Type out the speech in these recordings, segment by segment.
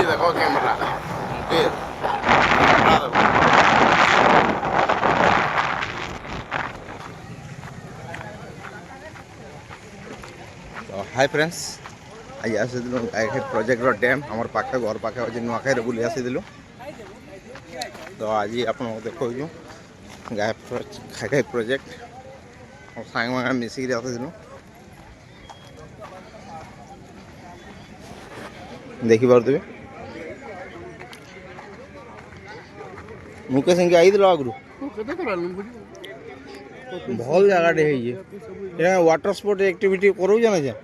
देखो कैमरा तो hi friends आज आसिलु गायखाई प्रोजेक्ट डैम आमर पाखे घर पाखे आज नुआखाई बुली आसिलु तो आज आप देखो गायखाई प्रोजेक्ट और सांग मांगा मिसिक आसिलु देखी पारे मुकेश आई आगु भल जगह वाटर स्पोर्ट एक्टिविटी करो जाना जा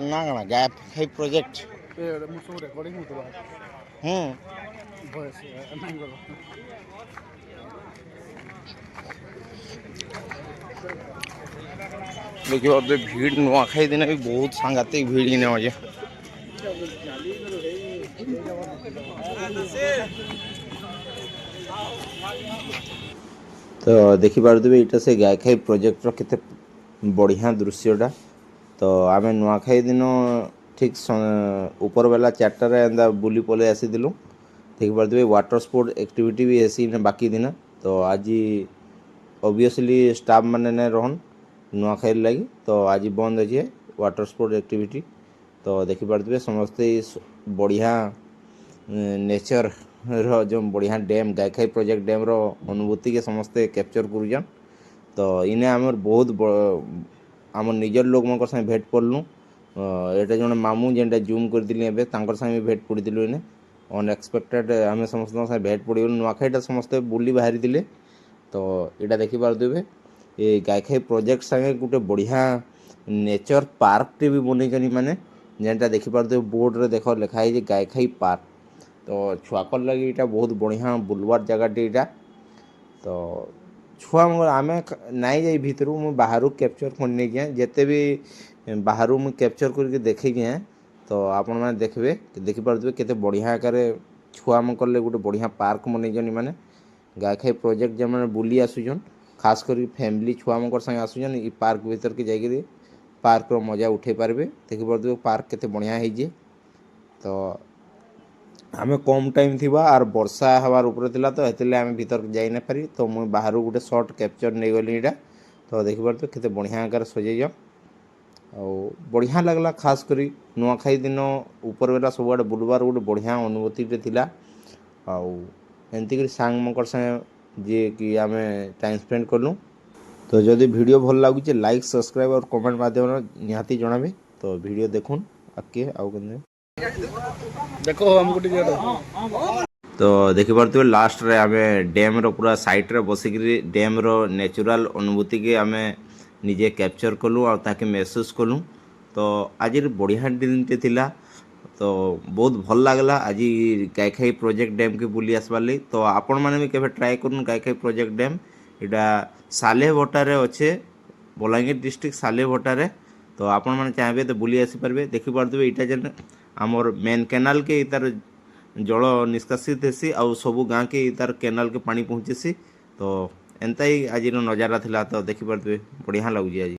ना कण गायखाई प्रोजेक्ट देखिए भीड़ नुआखाई दिन भी बहुत सांघातिक भीड़ ही आज तो देखी पारे यहाँ से गायखाई प्रोजेक्ट केते बढ़िया दृश्यटा तो आम नुआखाई दिन ठीक ऊपर बेला 4टार एंदा बुली पलि आसीलु देखी पारे वाटर स्पोर्ट एक्टिविटी भी ऐसी बाकी दिन तो आज ऑब्वियसली स्टाफ माने नहीं रहन नुआखाई लगी तो आज बंद अच्छे वाटर स्पोर्ट एक्टिविटी तो देखी पारे समस्ते बढ़िया नेचर जो बढ़िया डैम गायखाई प्रोजेक्ट डैम रो अनुभूति के समस्ते कैप्चर करूँ तो इने आमर बहुत आम निजर लोक मन संगे भेट पड़लु एटा जो मामू जेनटा जूम कर संगे भेट पड़ू इने अनएक्सपेक्टेड आम समस्त संगे भेट पड़गलु नुआखाईटा समस्ते बुली बाहरी थे तो यहाँ देखी पारे ये गायखाई प्रोजेक्ट संगे गोटे बढ़िया नेचर पार्क टे भी बनई माने जेनटा देखी पारे बोर्ड रे देख लिखाई गायखाई पार्क तो छुआकर लगे यहाँ बहुत बढ़िया बुलवार जगह यहाँ तो छुआ आम नाई जाई भितर मुझे बाहर कैप्चर कर नहीं जाए जिते भी बाहर मुझे कैप्चर करके देखे जाए तो आपण मैंने देखिए देखी पारे केते बढ़िया आकार छुआ मन कले गोटे बढ़िया पार्क बनई माने गायखाई प्रोजेक्ट जो मैंने बुली आसुन खास कर फैमिली छुआ मन संगे आसुन ये पार्क भीतर के जाकि पार्क रो मजा उठे पारे देखी पारे पार्क केते बढ़िया है तो आम कम टाइम थी आर वर्षा हबार ऊपर थिला तो हेतिले आम भीतर जाई ना पारी तो मुझे बाहर गोटे शॉर्ट कैप्चर नहीं गली यहाँ तो देखी पारे केते बढ़िया आकार सजैज और बढ़िया लगला खास करी नुआखाई दिन ऊपर बेला सब आड़े बुलवार गोटे बढ़िया अनुभूति थिला एमती सांग मकर संगे जी कि आम टाइम स्पेंड कलु तो जदि वीडियो भल लगुचे लाइक सब्सक्राइब और कमेंट माध्यम निहाती जनाबे तो वीडियो देखुन आके आउ देखो हमको तो देखी पारे लास्ट रे आमे डैम रो पूरा साइट रे बसिक डैम रो नेचुरल अनुभूति के आमे निजे कैप्चर कलु और ताके महसूस कलु तो आज बढ़िया दिन टे थिला तो बहुत भल लगला आज गायखाई प्रोजेक्ट डैम के बुली आसबार लगी तो आपण मैंने भी केवे ट्राए करूँ गायखाई प्रोजेक्ट डैम यहाँ सालेभटारे अच्छे बलांगीर डिस्ट्रिक्ट सालेभटारे तो आपण मैंने चाहिए तो बुली आसीपारे देखी पारे यहाँ जेन आमर मेन केनाल के तार जल निष्कासित हेसी आउ सबू गाँ के तार केनाल के पानी पहुँचेसी तो एंता ही आज नजारा थिला तो देखी पारे बढ़िया लगुच आज।